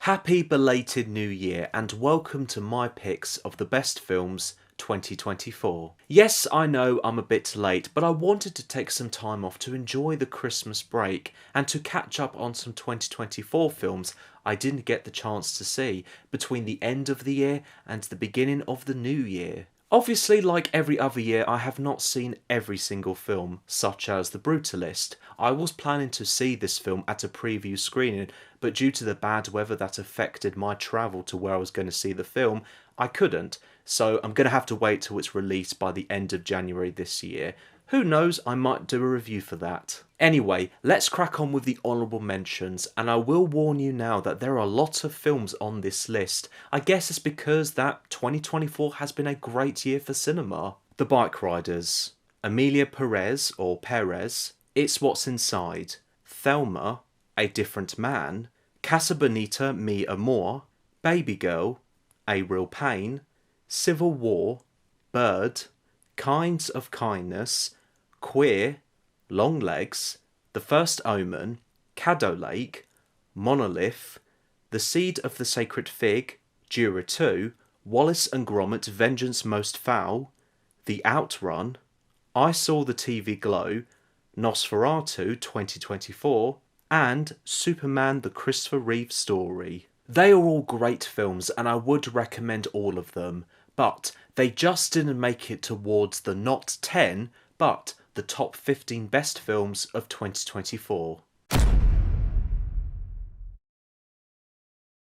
Happy belated New Year and welcome to my picks of the best films 2024. Yes, I know I'm a bit late, but I wanted to take some time off to enjoy the Christmas break and to catch up on some 2024 films I didn't get the chance to see between the end of the year and the beginning of the new year. Obviously, like every other year, I have not seen every single film, such as The Brutalist. I was planning to see this film at a preview screening, but due to the bad weather that affected my travel to where I was going to see the film, I couldn't. So I'm going to have to wait till it's released by the end of January this year. Who knows, I might do a review for that. Anyway, let's crack on with the honourable mentions, and I will warn you now that there are lots of films on this list. I guess it's because that 2024 has been a great year for cinema. The Bike Riders, Emilia Perez or Perez, It's What's Inside, Thelma, A Different Man, Casa Bonita, Mi Amor, Baby Girl, A Real Pain, Civil War, Bird, Kinds of Kindness, Queer, Longlegs, The First Omen, Caddo Lake, Monolith, The Seed of the Sacred Fig, Jura 2, Wallace and Gromit Vengeance Most Foul, The Outrun, I Saw the TV Glow, Nosferatu 2024, and Superman the Christopher Reeve Story. They are all great films and I would recommend all of them, but they just didn't make it towards the not 10, but the top 15 best films of 2024.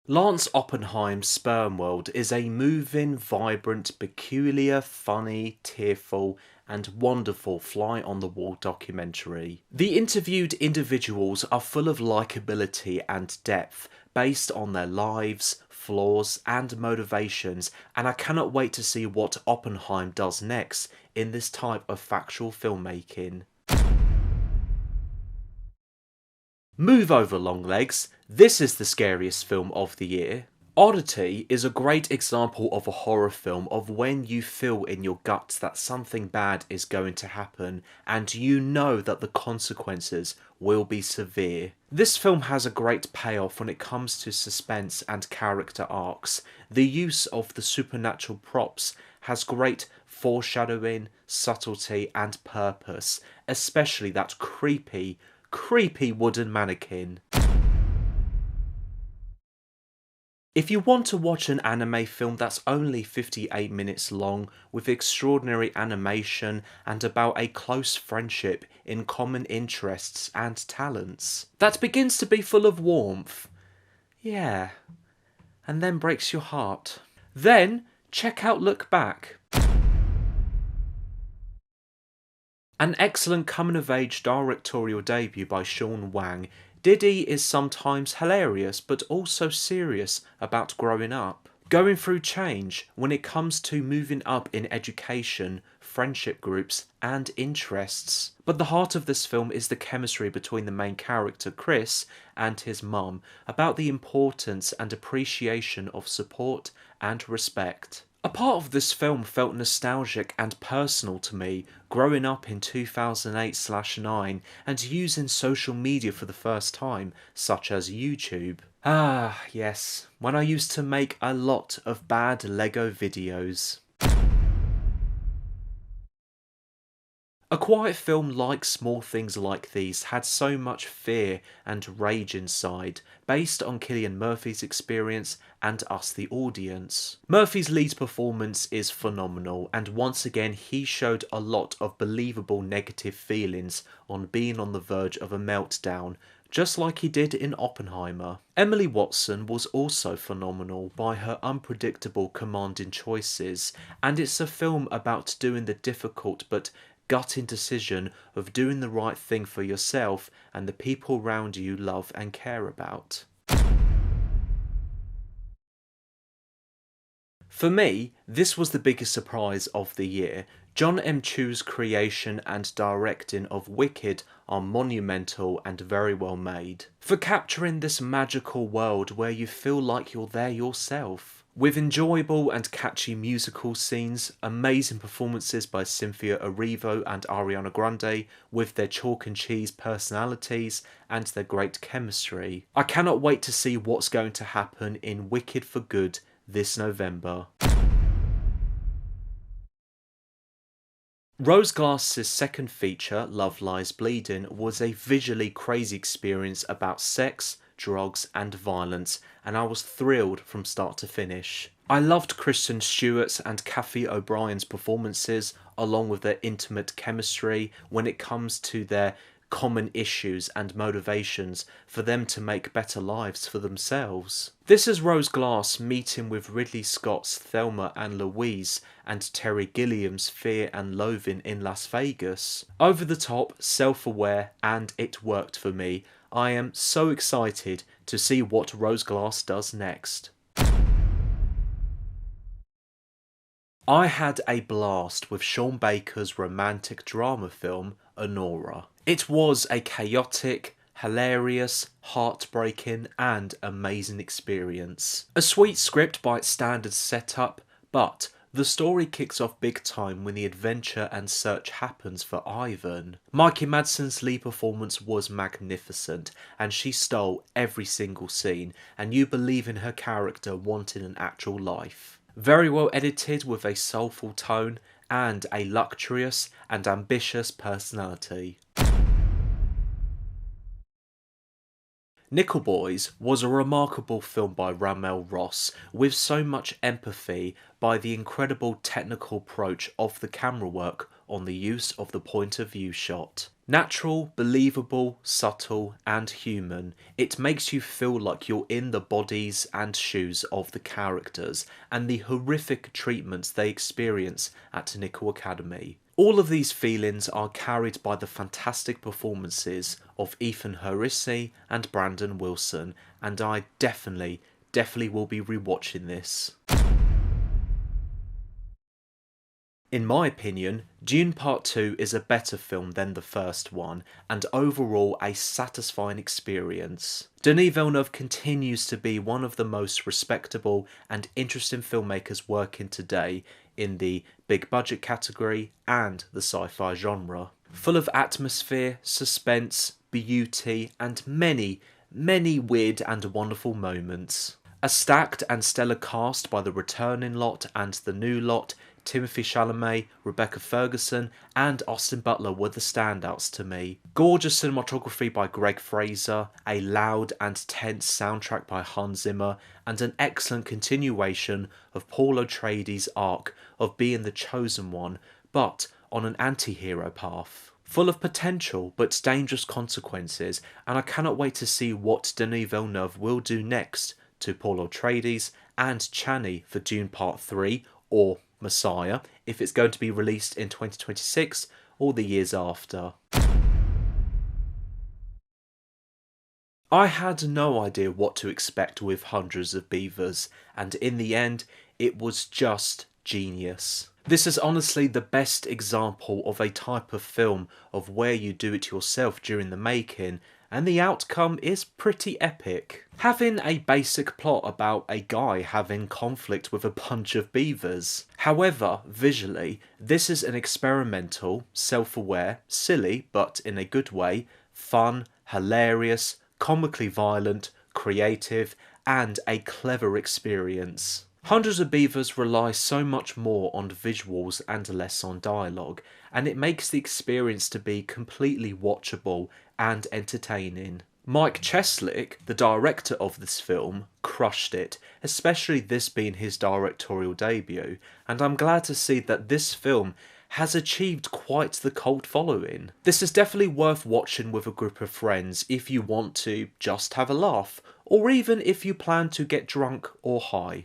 Lance Oppenheim's Sperm World is a moving, vibrant, peculiar, funny, tearful, and wonderful fly-on-the-wall documentary. The interviewed individuals are full of likability and depth, based on their lives, flaws, and motivations, and I cannot wait to see what Oppenheim does next in this type of factual filmmaking. Move over, Longlegs. This is the scariest film of the year. Oddity is a great example of a horror film of when you feel in your guts that something bad is going to happen and you know that the consequences will be severe. This film has a great payoff when it comes to suspense and character arcs. The use of the supernatural props has great foreshadowing, subtlety and purpose, especially that creepy wooden mannequin. If you want to watch an anime film that's only 58 minutes long, with extraordinary animation and about a close friendship in common interests and talents, that begins to be full of warmth, yeah, and then breaks your heart, then check out Look Back. An excellent coming-of-age directorial debut by Sean Wang, Diddy is sometimes hilarious but also serious about growing up, going through change when it comes to moving up in education, friendship groups and interests. But the heart of this film is the chemistry between the main character Chris and his mum about the importance and appreciation of support and respect. A part of this film felt nostalgic and personal to me, growing up in 2008/9 and using social media for the first time, such as YouTube. Ah, yes, when I used to make a lot of bad Lego videos. A quiet film like Small Things Like These had so much fear and rage inside, based on Cillian Murphy's experience and us the audience. Murphy's lead performance is phenomenal, and once again he showed a lot of believable negative feelings on being on the verge of a meltdown, just like he did in Oppenheimer. Emily Watson was also phenomenal by her unpredictable commanding choices, and it's a film about doing the difficult but gutting decision of doing the right thing for yourself and the people around you love and care about. For me, this was the biggest surprise of the year. John M. Chu's creation and directing of Wicked are monumental and very well made, for capturing this magical world where you feel like you're there yourself. With enjoyable and catchy musical scenes, amazing performances by Cynthia Erivo and Ariana Grande with their chalk and cheese personalities and their great chemistry. I cannot wait to see what's going to happen in Wicked for Good this November. Rose Glass's second feature, Love Lies Bleeding, was a visually crazy experience about sex, drugs and violence, and I was thrilled from start to finish. I loved Kristen Stewart's and Kathy O'Brien's performances, along with their intimate chemistry when it comes to their common issues and motivations for them to make better lives for themselves. This is Rose Glass meeting with Ridley Scott's Thelma and Louise and Terry Gilliam's Fear and Loathing in Las Vegas. Over the top, self-aware, and it worked for me. I am so excited to see what Rose Glass does next. I had a blast with Sean Baker's romantic drama film, Honora. It was a chaotic, hilarious, heartbreaking and amazing experience. A sweet script by its standard setup, but the story kicks off big time when the adventure and search happens for Ivan. Mikey Madsen's lead performance was magnificent, and she stole every single scene, and you believe in her character wanting an actual life. Very well edited with a soulful tone and a luxurious and ambitious personality. Nickel Boys was a remarkable film by Ramel Ross with so much empathy by the incredible technical approach of the camera work on the use of the point of view shot. Natural, believable, subtle and human, it makes you feel like you're in the bodies and shoes of the characters and the horrific treatments they experience at Nickel Academy. All of these feelings are carried by the fantastic performances of Ethan Harrissi and Brandon Wilson, and I definitely will be rewatching this. In my opinion, Dune Part 2 is a better film than the first one, and overall a satisfying experience. Denis Villeneuve continues to be one of the most respectable and interesting filmmakers working today in the big budget category and the sci-fi genre. Full of atmosphere, suspense, beauty, and many weird and wonderful moments. A stacked and stellar cast by the returning lot and the new lot. Timothée Chalamet, Rebecca Ferguson and Austin Butler were the standouts to me. Gorgeous cinematography by Greg Fraser, a loud and tense soundtrack by Hans Zimmer, and an excellent continuation of Paul Atreides' arc of being the chosen one, but on an anti-hero path. Full of potential but dangerous consequences, and I cannot wait to see what Denis Villeneuve will do next to Paul Atreides and Chani for Dune Part 3 or Messiah, if it's going to be released in 2026 or the years after. I had no idea what to expect with Hundreds of Beavers, and in the end, it was just genius. This is honestly the best example of a type of film of where you do it yourself during the making, and the outcome is pretty epic. Having a basic plot about a guy having conflict with a bunch of beavers. However, visually, this is an experimental, self-aware, silly, but in a good way, fun, hilarious, comically violent, creative, and a clever experience. Hundreds of Beavers rely so much more on visuals and less on dialogue, and it makes the experience to be completely watchable and entertaining. Mike Cheslick, the director of this film, crushed it, especially this being his directorial debut, and I'm glad to see that this film has achieved quite the cult following. This is definitely worth watching with a group of friends if you want to just have a laugh, or even if you plan to get drunk or high.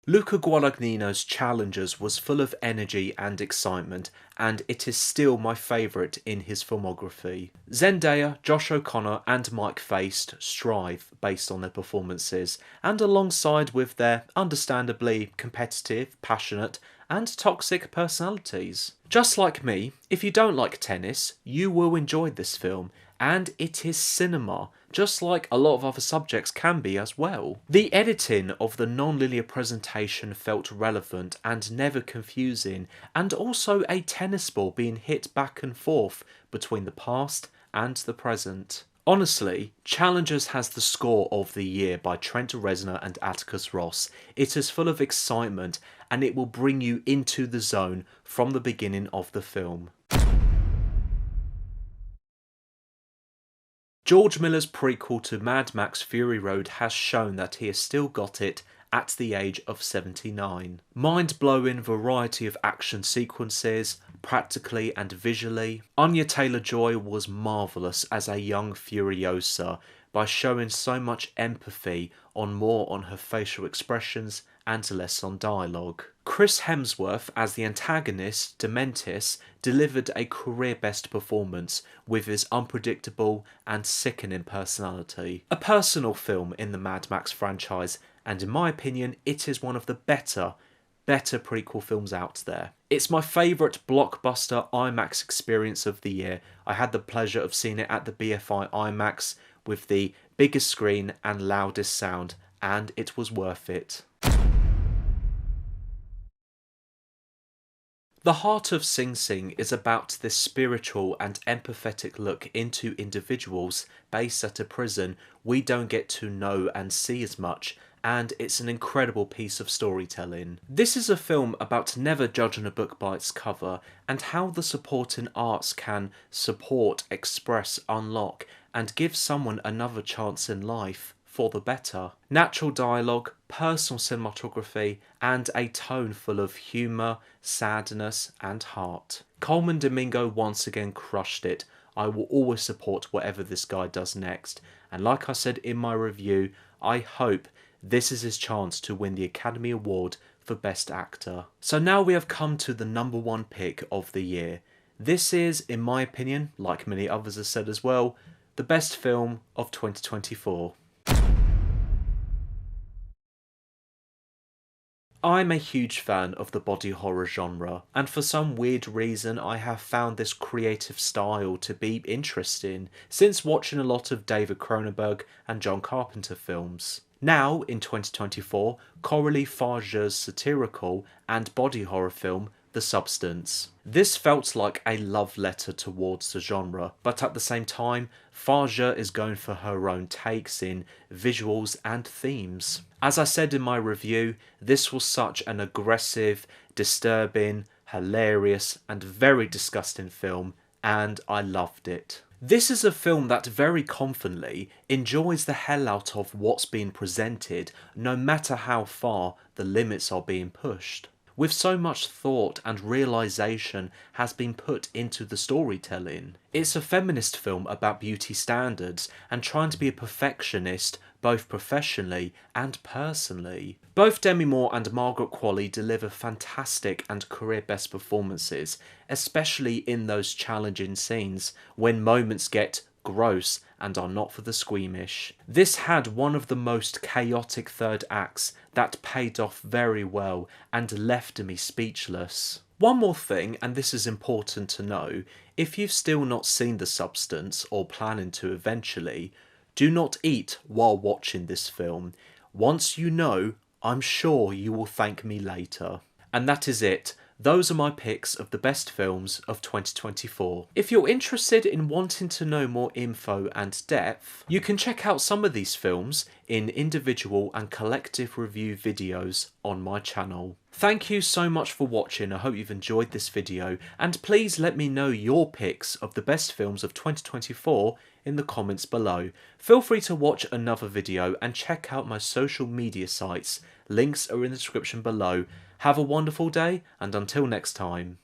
Luca Guadagnino's Challengers was full of energy and excitement, and it is still my favourite in his filmography. Zendaya, Josh O'Connor and Mike Faist strive based on their performances, and alongside with their understandably competitive, passionate and toxic personalities. Just like me, if you don't like tennis, you will enjoy this film, and it is cinema, just like a lot of other subjects can be as well. The editing of the non-linear presentation felt relevant and never confusing, and also a tennis ball being hit back and forth between the past and the present. Honestly, Challengers has the score of the year by Trent Reznor and Atticus Ross. It is full of excitement and it will bring you into the zone from the beginning of the film. George Miller's prequel to Mad Max Fury Road has shown that he has still got it at the age of 79. Mind-blowing variety of action sequences, practically and visually. Anya Taylor-Joy was marvellous as a young Furiosa by showing so much empathy on more on her facial expressions and less on dialogue. Chris Hemsworth as the antagonist, Dementis, delivered a career-best performance with his unpredictable and sickening personality. A personal film in the Mad Max franchise, and in my opinion, it is one of the better prequel films out there. It's my favourite blockbuster IMAX experience of the year. I had the pleasure of seeing it at the BFI IMAX with the biggest screen and loudest sound, and it was worth it. The Heart of Sing Sing is about this spiritual and empathetic look into individuals based at a prison we don't get to know and see as much, and it's an incredible piece of storytelling. This is a film about never judging a book by its cover, and how the supporting arts can support, express, unlock, and give someone another chance in life for the better. Natural dialogue, personal cinematography, and a tone full of humour, sadness, and heart. Coleman Domingo once again crushed it. I will always support whatever this guy does next, and like I said in my review, I hope this is his chance to win the Academy Award for Best Actor. So now we have come to the #1 pick of the year. This is, in my opinion, like many others have said as well, the best film of 2024. I'm a huge fan of the body horror genre, and for some weird reason I have found this creative style to be interesting since watching a lot of David Cronenberg and John Carpenter films. Now, in 2024, Coralie Farge's satirical and body horror film The Substance. This felt like a love letter towards the genre, but at the same time, Farge is going for her own takes in visuals and themes. As I said in my review, this was such an aggressive, disturbing, hilarious, and very disgusting film, and I loved it. This is a film that very confidently enjoys the hell out of what's being presented, no matter how far the limits are being pushed. With so much thought and realisation has been put into the storytelling. It's a feminist film about beauty standards and trying to be a perfectionist both professionally and personally. Both Demi Moore and Margaret Qualley deliver fantastic and career best performances, especially in those challenging scenes when moments get gross and are not for the squeamish. This had one of the most chaotic third acts that paid off very well and left me speechless. One more thing, and this is important to know, if you've still not seen The Substance or planning to eventually, do not eat while watching this film. Once you know, I'm sure you will thank me later. And that is it. Those are my picks of the best films of 2024. If you're interested in wanting to know more info and depth, you can check out some of these films in individual and collective review videos on my channel. Thank you so much for watching. I hope you've enjoyed this video, and please let me know your picks of the best films of 2024 in the comments below. Feel free to watch another video and check out my social media sites. Links are in the description below. Have a wonderful day, and until next time.